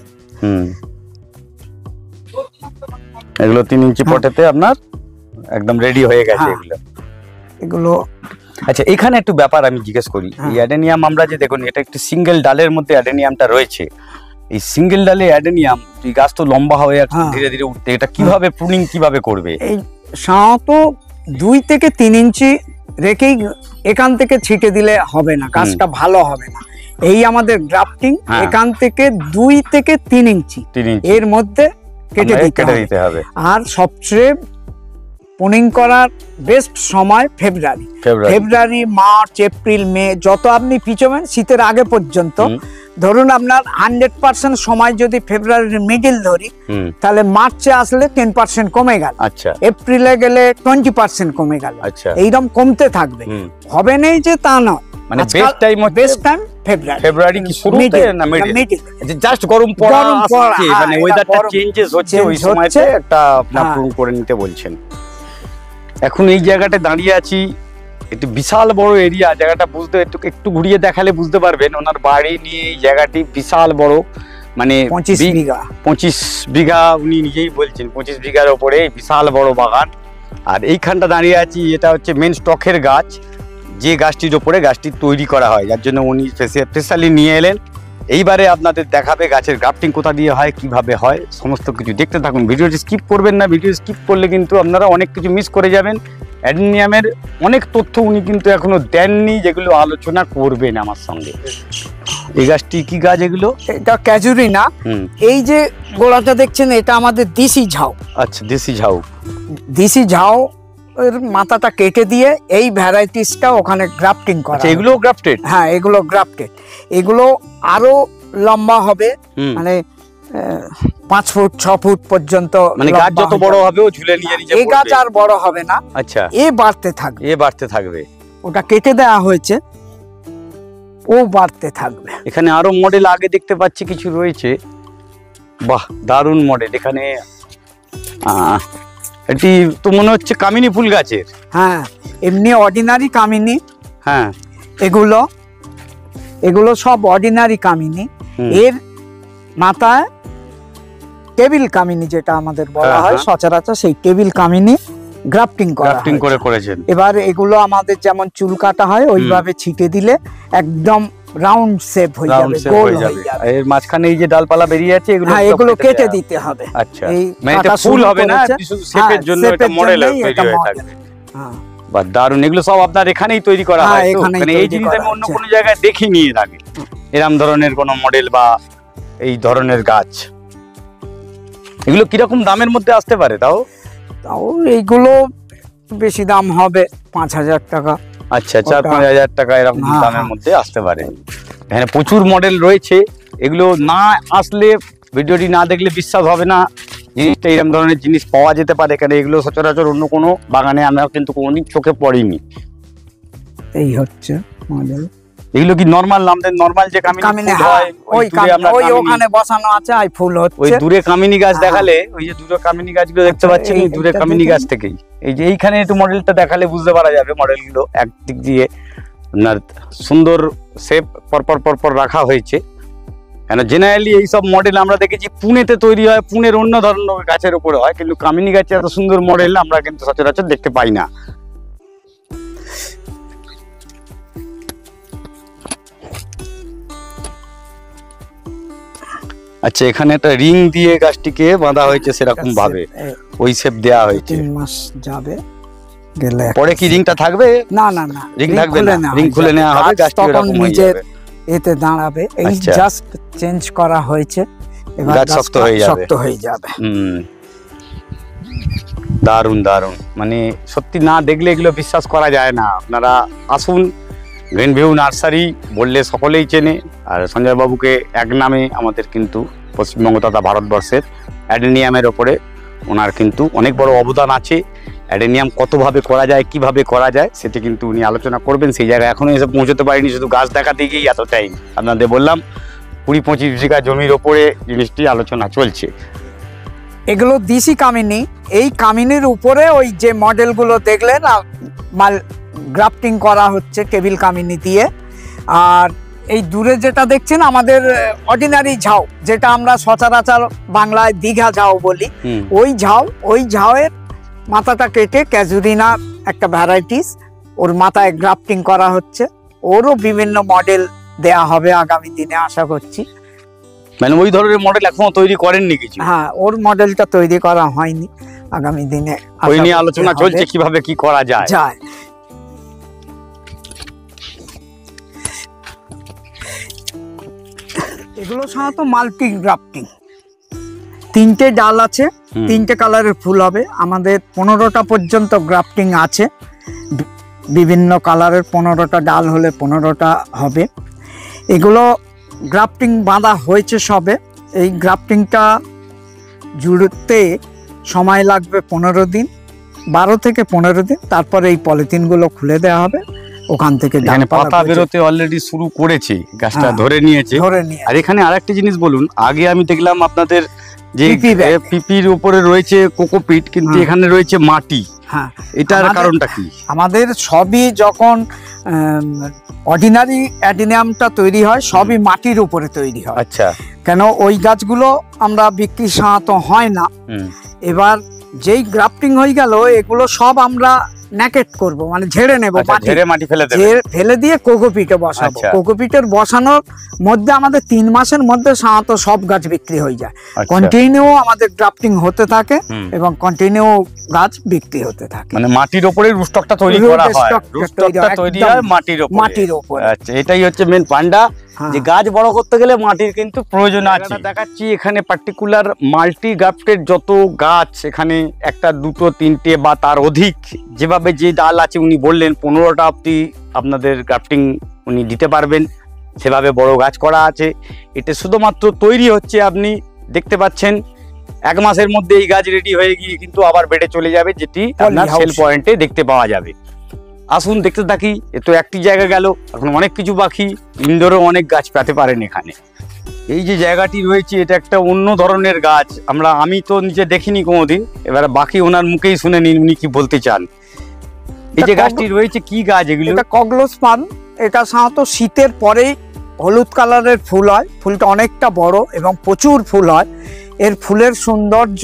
Speaker 1: এগুলো 3 ইঞ্চি পটেতে আপনার একদম রেডি হয়ে গেছে
Speaker 2: হ্যাঁ।
Speaker 1: এগুলো।
Speaker 2: এগুলো
Speaker 1: আচ্ছা, এখানে একটু ব্যাপার আমি জিজ্ঞেস করি।
Speaker 2: হ্যাঁ।
Speaker 1: এই অ্যাডেনিয়াম আমরা যে দেখুন, এটা একটি সিঙ্গেল ডালের মধ্যে অ্যাডেনিয়ামটা রয়েছে। এই সিঙ্গেল ডালে অ্যাডেনিয়াম, এই গাছ তো লম্বা হয়ে যাচ্ছে
Speaker 2: হ্যাঁ।
Speaker 1: ধীরে ধীরে উঠতে, এটা কিভাবে প্রুনিং কিভাবে করবে?
Speaker 2: এই সাধারণত 2 থেকে 3 ইঞ্চি রেখেই এখান থেকে ছিটে দিলে হবে না, গাছটা ভালো হবে না। এই আমাদের গ্রাফটিং
Speaker 1: হ্যাঁ।
Speaker 2: এখান থেকে 2 থেকে 3 ইঞ্চি
Speaker 1: 3 ইঞ্চি
Speaker 2: এর মধ্যে কেটে
Speaker 1: আমাদের
Speaker 2: দিতে
Speaker 1: কেটে
Speaker 2: হবে।
Speaker 1: দিতে হবে।
Speaker 2: আর সবচেয়ে পুনিং করার বেস্ট সময় ফেব্রুয়ারি।
Speaker 1: ফেব্রুয়ারি।
Speaker 2: ফেব্রুয়ারি, মার্চ, এপ্রিল, মে, যত আপনি পিছবেন শীতের আগে পর্যন্ত,
Speaker 1: হুম।
Speaker 2: ধরুন আপনার 100% সময় যদি ফেব্রুয়ারির মিডিল ধরি, তাহলে মার্চে আসলে 10% কমে গেল,
Speaker 1: আচ্ছা
Speaker 2: এপ্রিলে গেলে 20% কমে গেল,
Speaker 1: আচ্ছা
Speaker 2: এইরকম কমতে থাকবে। হবে নেই যে তা নয়,
Speaker 1: মানে বেস্ট টাইম
Speaker 2: বেস্ট টাইম ফেব্রুয়ারি।
Speaker 1: ফেব্রুয়ারি কি শুরুতে না মিডল? জাস্ট গরম পড়া আসছে, মানে ওয়েদারটা চেঞ্জেস হচ্ছে, ওই সময়তে একটা আপনি পূরণ করে নিতে বলছেন। এখন এই জায়গাটা দাঁড়িয়ে আছি, একটু বিশাল বড় এরিয়া, জায়গাটা বুঝতে একটু ঘুরিয়ে দেখালে বুঝতে পারবেন। ওনার বাড়ি নিয়ে এই জায়গাটি বিশাল বড়, মানে 25 বিঘা উনি নিজেই বলছেন, 25 বিঘার ওপরে বিশাল বড় বাগান। আর এইখানটা দাঁড়িয়ে আছি, এটা হচ্ছে মেন স্টকের গাছ, যে গাছটির ওপরে গাছটি তৈরি করা হয়, যার জন্য উনি স্পেশালি নিয়ে এলেন। এইবারে আপনাদের দেখাবে গাছের গ্রাফটিং কোথা দিয়ে হয়, কিভাবে হয়, সমস্ত কিছু দেখতে থাকুন। ভিডিওটি স্কিপ করবেন না, ভিডিও স্কিপ করলে কিন্তু আপনারা অনেক কিছু মিস করে যাবেন। অ্যাডেনিয়ামের অনেক তথ্য উনি কিন্তু এখনো দেননি, যেগুলো আলোচনা করবেন আমার সঙ্গে। এই গাছটি কি গাছ এগুলো?
Speaker 2: এটা ক্যাজুরিনা। এই যে গোড়াটা দেখছেন, এটা আমাদের দেশি ঝাউ।
Speaker 1: আচ্ছা, দেশি ঝাউ।
Speaker 2: দেশি ঝাউ এর মাথাটা কেটে দিয়ে এই ভ্যারাইটিসটা ওখানে গ্রাফটিং করা।
Speaker 1: আচ্ছা, এগুলো গ্রাফটেড?
Speaker 2: হ্যাঁ, এগুলো গ্রাফটেড। এগুলো আরো লম্বা হবে, মানে 5 ফুট 6 ফুট পর্যন্ত।
Speaker 1: মানে গাছ যত বড় হবে ও ঝুলে নিয়ে নিচে পড়বে।
Speaker 2: এই গাছ আর বড় হবে না।
Speaker 1: আচ্ছা,
Speaker 2: এ বাড়তে থাকবে,
Speaker 1: এ বাড়তে থাকবে।
Speaker 2: ওটা কেটে দেওয়া হয়েছে, ও বাড়তে থাকবে।
Speaker 1: এখানে আরো মডেল আগে দেখতে পাচ্ছি কিছু রয়েছে। বাহ, দারুণ মডেল। এখানে এটি তো মনে হচ্ছে কামিনী ফুল গাছের।
Speaker 2: হ্যাঁ, এমনি অর্ডিনারি কামিনী।
Speaker 1: হ্যাঁ,
Speaker 2: এগুলো সব অর্ডিনারি কামিনী। এর মাথায় টেবিল কামিনী, যেটা আমাদের বলা হয় সচরাচর, সেই টেবিল কামিনী গ্রাফটিং করে করেছেন। এবার এগুলো আমাদের যেমন চুল কাটা হয় ওইভাবে ছিটে দিলে একদম রাউন্ড শেপ হয়ে যাবে, গোল হয়ে যাবে।
Speaker 1: এর মাঝখানে এই যে ডালপালা বেরিয়ে আছে,
Speaker 2: এগুলো কেটে দিতে হবে।
Speaker 1: আচ্ছা, মানে এটা ফুল হবে না, শেপের জন্য এটা মডেল তৈরি হয়ে থাকবে। বাহ, দারুণ। এগুলো সব আপনার এখানেই তৈরি করা হয় তো? মানে এই জিনিস আমি অন্য কোনো জায়গায় দেখিনি এর আগে, এরকম ধরনের কোনো মডেল বা এই ধরনের গাছ। এগুলো কিরকম দামের মধ্যে আসতে পারে? তাও
Speaker 2: এইগুলো বেশি দাম হবে, 5,000 টাকা।
Speaker 1: আচ্ছা, 4-5 হাজার টাকা এরকম দামের মধ্যে আসতে পারে। এখানে প্রচুর মডেল রয়েছে। এগুলো না আসলে, ভিডিওটি না দেখলে বিশ্বাস হবে না জিনিসটা এরকম ধরনের জিনিস পাওয়া যেতে পারে এখানে। এগুলো সচরাচর অন্য কোনো বাগানে আমরা কিন্তু কোনোদিন চোখে পড়িনি।
Speaker 2: এই হচ্ছে মডেল।
Speaker 1: এগুলো কি নরমাল আমাদের নরমাল যে কামিনী হয়
Speaker 2: ওই ওখানে বসানো আছে, আর ফুল হচ্ছে।
Speaker 1: ওই দূরে কামিনী গাছ দেখালে, ওই যে দূরে কামিনী গাছগুলো দেখতে পাচ্ছেন, ওই দূরে কামিনী গাছ থেকেই এই যে এইখানে একটু মডেলটা দেখালে বুঝতে পারা যাবে। মডেলগুলো একদিক দিয়ে আপনার সুন্দর শেপ পরপর রাখা হয়েছে। কেন জেনারেলি এইসব মডেল আমরা দেখেছি পুনেতে তৈরি হয়, পুনের অন্য ধরনের গাছের উপরে হয়, কিন্তু কামিনী গাছে এত সুন্দর মডেল আমরা কিন্তু সচরাচর দেখতে পাই না। আচ্ছা, এখানে একটা রিং দিয়ে গাছটিকে বাঁধা হয়েছে সেরকম ভাবে, ওই শেপ দেয়া হয়েছে।
Speaker 2: 3 মাস যাবে, গেলে
Speaker 1: পরে কি রিংটা থাকবে?
Speaker 2: না,
Speaker 1: রিং থাকবে না, রিং খুলে নেওয়া হবে, গাছটি
Speaker 2: তখন নিজের এতে দাঁড়াবে। এই জাস্ট চেঞ্জ করা হয়েছে, এবার
Speaker 1: গাছ শক্ত হয়ে যাবে। দারুণ দারুণ, মানে সত্যি না দেখলে এগুলো বিশ্বাস করা যায় না। আপনারা আসুন, গ্রিন ভিউ নার্সারি বললে সকলেই চেনে। আর সঞ্জয় বাবুকে এক নামে আমাদের কিন্তু পশ্চিমবঙ্গ তথা ভারতবর্ষের অ্যাডেনিয়ামের ওপরে ওনার কিন্তু অনেক বড় অবদান আছে। অ্যাডেনিয়াম কতভাবে করা যায়, কিভাবে করা যায়, সেটি কিন্তু উনি আলোচনা করবেন। সেই জায়গায় এখনো এসে পৌঁছতে পারিনি, শুধু গাছ দেখাতে গিয়েই এত টাইম। আপনাদের বললাম 20-25 বিঘা জমির ওপরে জিনিসটি আলোচনা চলছে।
Speaker 2: এগুলো দেশি কামিনী। এই কামিনীর উপরে ওই যে মডেলগুলো দেখলেন, মাল গ্রাফটিং করা হচ্ছে টেবিল কামিনী দিয়ে। আর এই দূরে যেটা দেখছেন আমাদের অর্ডিনারি ঝাউ, যেটা আমরা সচরাচর বাংলায় দীঘা ঝাউ বলি, ওই ঝাউয়ের মাথাটা কেটে ক্যাজুরিনা একটা ভ্যারাইটিস, ওর মাথায় গ্রাফটিং করা হচ্ছে। ওরও বিভিন্ন মডেল দেয়া হবে আগামী দিনে আশা করছি।
Speaker 1: মানে ওই ধরনের মডেল এখনো তৈরি করেননি কিছু?
Speaker 2: হ্যাঁ, ওর মডেলটা তৈরি করা হয়নি, আগামী দিনে
Speaker 1: ওই নিয়ে আলোচনা চলছে কিভাবে কি করা যায়।
Speaker 2: এগুলো সাধারণত মাল্টি গ্রাফটিং। 3টে ডাল আছে, 3টে কালারের ফুল হবে। আমাদের 15টা পর্যন্ত গ্রাফটিং আছে, বিভিন্ন কালারের 15টা ডাল হলে 15টা হবে। এগুলো গ্রাফটিং বাঁধা হয়েছে সবে। এই গ্রাফটিংটা জুড়তে সময় লাগবে 15 দিন, 12 থেকে 15 দিন। তারপরে এই পলিথিনগুলো খুলে দেওয়া হবে, ওখান থেকে
Speaker 1: এখানে পাতা বেরোতে অলরেডি শুরু করেছে, গাছটা
Speaker 2: হ্যাঁ,
Speaker 1: ধরে নিয়েছে।
Speaker 2: ধরে নিয়ে
Speaker 1: আর এখানে আরেকটা জিনিস বলুন, আগে আমি দেখলাম আপনাদের যে
Speaker 2: পিপি ব্যাগ।
Speaker 1: পিপির উপরে রয়েছে কোকোপিট, কিন্তু
Speaker 2: হ্যাঁ।
Speaker 1: এখানে রয়েছে মাটি,
Speaker 2: হ্যাঁ,
Speaker 1: এটার
Speaker 2: আমাদের-
Speaker 1: কারণটা কি?
Speaker 2: আমাদের সবই যখন অর্ডিনারি অ্যাডিনিয়ামটা তৈরি হয় সবই মাটির উপরে তৈরি হয়।
Speaker 1: আচ্ছা।
Speaker 2: কেন ওই গাছগুলো আমরা বিক্রি সাধারণত হয় না।
Speaker 1: হুম।
Speaker 2: এবার যেই গ্রাফটিং হয়ে গেল এগুলো সব আমরা ন্যাকেট করব, মানে ঝেড়ে নেব,
Speaker 1: আচ্ছা,
Speaker 2: মাটি
Speaker 1: ঝেড়ে মাটি ফেলে দেবে।
Speaker 2: ফেলে দিয়ে কোকোপিটে বসাবো।
Speaker 1: আচ্ছা।
Speaker 2: কোকোপিটের বসানোর মধ্যে আমাদের 3 মাসের মধ্যে সাধারণত সব গাছ বিক্রি হয়ে যায়।
Speaker 1: আচ্ছা।
Speaker 2: কন্টিনিউ আমাদের গ্রাফটিং হতে থাকে
Speaker 1: হুম।
Speaker 2: এবং কন্টিনিউ গাছ বিক্রি হতে থাকে।
Speaker 1: মানে মাটির উপরে রুস্টকটা তৈরি
Speaker 2: Root
Speaker 1: করা হয়,
Speaker 2: stock টা
Speaker 1: রুস্টকটা তৈরি
Speaker 2: একদম
Speaker 1: হয় মাটির উপরে।
Speaker 2: মাটির উপরে।
Speaker 1: আচ্ছা, এটাই হচ্ছে মেন পান্ডা,
Speaker 2: হ্যাঁ।
Speaker 1: যে গাছ বড় করতে গেলে মাটির কিন্তু প্রয়োজন আছে। দেখাচ্ছি এখানে পার্টিকুলার মাল্টি গ্রাফটেড যত গাছ, এখানে 1টা 2টো 3টে বা তার অধিক, যেভাবে যে ডাল আছে উনি বললেন 15টা অব্দি আপনাদের গ্রাফটিং উনি দিতে পারবেন, সেভাবে বড় গাছ করা আছে। এটা শুধুমাত্র তৈরি হচ্ছে, আপনি দেখতে পাচ্ছেন 1 মাসের মধ্যে এই গাছ রেডি হয়ে গিয়ে কিন্তু আবার বেড়ে চলে যাবে, যেটি আপনার
Speaker 2: Polyhouse।
Speaker 1: সেল পয়েন্টে দেখতে পাওয়া যাবে। আসুন দেখতে থাকি। এ তো একটি জায়গা গেল, এখন অনেক কিছু বাকি, ইনডোরও অনেক গাছ পেতে পারেন এখানে। এই যে জায়গাটি রয়েছে এটা একটা অন্য ধরনের গাছ, আমি তো নিজে দেখিনি কোনোদিন, এবারে বাকি ওনার মুখেই শুনে নিন উনি কি বলতে চান। এই যে
Speaker 2: এটা
Speaker 1: গাছটি রয়েছে কি গাছ এগুলো?
Speaker 2: এটা কগলোস্পান। এটা সাধারণত শীতের পরেই হলুদ কালারের ফুল হয়, ফুলটা অনেকটা বড় এবং প্রচুর ফুল হয়। এর ফুলের সৌন্দর্য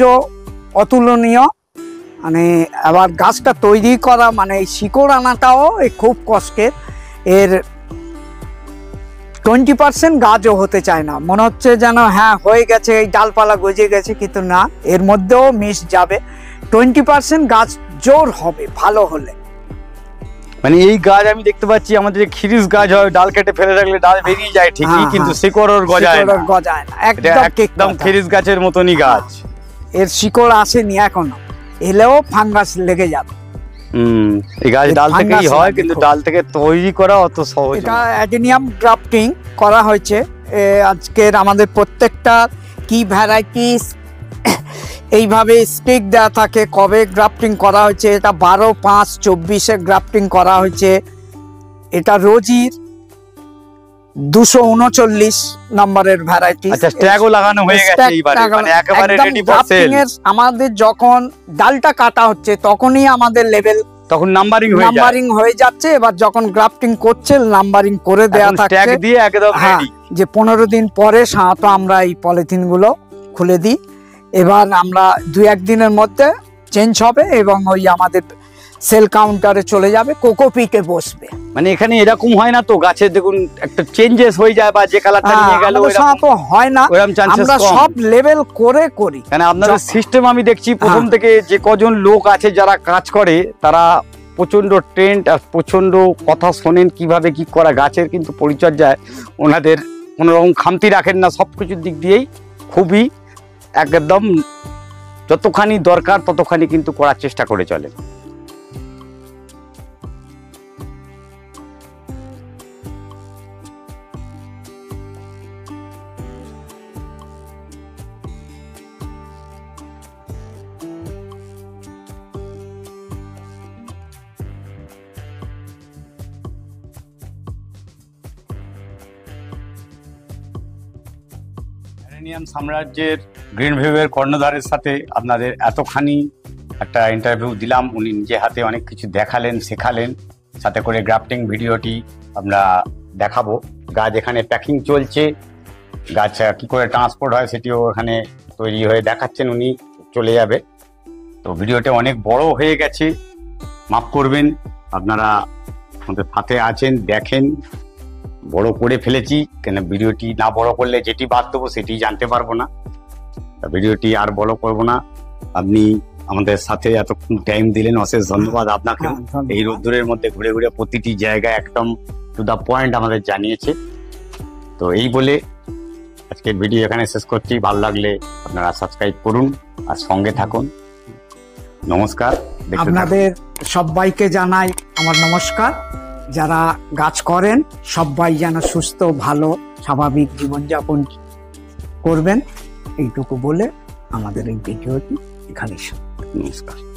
Speaker 2: অতুলনীয়। মানে আবার গাছটা তৈরি করা, মানে এই শিকড় আনাটাও খুব কষ্টের। এর 20% গাছও হতে চায় না, মনে হচ্ছে যেন হ্যাঁ হয়ে গেছে, এই ডালপালা গজে গেছে, কিন্তু না, এর মধ্যেও মিশ যাবে। 20% গাছ জোর হবে ভালো হলে।
Speaker 1: মানে এই গাছ আমি দেখতে পাচ্ছি আমাদের যে খিরিস গাছ হয়, ডাল কেটে ফেলে রাখলে ডাল বেরিয়ে যায় ঠিকই,
Speaker 2: হ্যাঁ,
Speaker 1: কিন্তু
Speaker 2: হ্যাঁ।
Speaker 1: শিকড় ওর গজায় না।
Speaker 2: শিকড় গজায় না,
Speaker 1: এটা
Speaker 2: একদম ঠিক
Speaker 1: একদম
Speaker 2: কথা।
Speaker 1: খিরিস গাছের মতনই গাছ।
Speaker 2: এর শিকড় আসেনি এখনো, এলেও ফাঙ্গাস লেগে যাবে।
Speaker 1: এই গাছ
Speaker 2: এর
Speaker 1: ডাল থেকেই
Speaker 2: ফাঙ্গাস
Speaker 1: হয়,
Speaker 2: লাগে
Speaker 1: কিন্তু
Speaker 2: খুব।
Speaker 1: ডাল থেকে তৈরি করা অত সহজ
Speaker 2: এটা
Speaker 1: না।
Speaker 2: অ্যাডিনিয়াম গ্রাফটিং করা হয়েছে। আজকের আমাদের প্রত্যেকটা কি ভ্যারাইটিস এইভাবে স্টিক দেওয়া থাকে, কবে গ্রাফটিং করা হয়েছে। এটা 12/5/24 গ্রাফটিং করা হয়েছে। এটা রোজির 239 নম্বরের ভ্যারাইটি।
Speaker 1: আচ্ছা, ট্যাগও লাগানো হয়ে গেছে এইবারে, মানে একেবারে রেডি ফর সেল।
Speaker 2: আমাদের যখন ডালটা কাটা হচ্ছে তখনই আমাদের লেভেল
Speaker 1: তখন নাম্বারিং হয়ে যায়,
Speaker 2: নাম্বারিং হয়ে যাচ্ছে। এবার যখন গ্রাফটিং করছে নাম্বারিং করে দেয়া
Speaker 1: এখন ট্যাগ
Speaker 2: থাকছে।
Speaker 1: দিয়ে একদম
Speaker 2: হ্যাঁ,
Speaker 1: রেডি।
Speaker 2: যে 15 দিন পরে সাধারণত আমরা এই পলিথিনগুলো খুলে দিই। এবার আমরা 2-1 দিনের মধ্যে চেঞ্জ হবে এবং ওই আমাদের সেল কাউন্টারে চলে যাবে, কোকোপিটে বসবে।
Speaker 1: মানে এখানে এরকম হয় না তো, গাছের দেখুন একটা চেঞ্জেস হয়ে যায়, বা যে কালারটা নিয়ে গেল
Speaker 2: আমাদের সাধারণত হয় না,
Speaker 1: ওরকম চান্সেস
Speaker 2: আমরা
Speaker 1: কম।
Speaker 2: সব লেভেল করে করি।
Speaker 1: মানে আপনাদের
Speaker 2: যখন-
Speaker 1: সিস্টেম আমি দেখছি প্রথম
Speaker 2: হ্যাঁ।
Speaker 1: থেকে, যে কজন লোক আছে যারা কাজ করে তারা প্রচন্ড ট্রেন্ড আর প্রচন্ড কথা শোনেন কিভাবে কি করা। গাছের কিন্তু পরিচর্যায় ওনাদের কোনো রকম খামতি রাখেন না, সব কিছুর দিক দিয়েই খুবই একদম যতখানি দরকার ততখানি কিন্তু করার চেষ্টা করে চলে। অ্যারেনিয়াম সাম্রাজ্যের গ্রিন ভিউয়ের কর্ণধারের সাথে আপনাদের এতখানি একটা ইন্টারভিউ দিলাম। উনি নিজে হাতে অনেক কিছু দেখালেন, শেখালেন, সাথে করে গ্রাফটিং ভিডিওটি আমরা দেখাবো। গাছ এখানে প্যাকিং চলছে, গাছ কি করে ট্রান্সপোর্ট হয় সেটিও এখানে তৈরি হয়ে দেখাচ্ছেন উনি, চলে যাবে। তো ভিডিওটা অনেক বড় হয়ে গেছে, মাফ করবেন, আপনারা আমাদের সাথে আছেন, দেখেন। বড় করে ফেলেছি কেন, ভিডিওটি না বড় করলে যেটি বাদ দেবো সেটি জানতে পারবো না। ভিডিওটি আর বড় করব না। আপনি আমাদের সাথে এতক্ষণ টাইম দিলেন, অশেষ ধন্যবাদ আপনাকে।
Speaker 2: হ্যাঁ, ধন্যবাদ।
Speaker 1: এই রোদ্দুরের মধ্যে ঘুরে ঘুরে প্রতিটি জায়গায় একদম টু দা পয়েন্ট আমাদের জানিয়েছে। তো এই বলে আজকের ভিডিও এখানে শেষ করছি। ভালো লাগলে আপনারা সাবস্ক্রাইব করুন আর সঙ্গে থাকুন। নমস্কার। দেখতে থাকুন।
Speaker 2: আপনাদের সবাইকে জানাই আমার নমস্কার। যারা গাছ করেন সবাই যেন সুস্থ ভালো স্বাভাবিক জীবনযাপন করবেন, এইটুকু বলে আমাদের এই ভিডিওটি এখানেই শেষ।
Speaker 1: নমস্কার।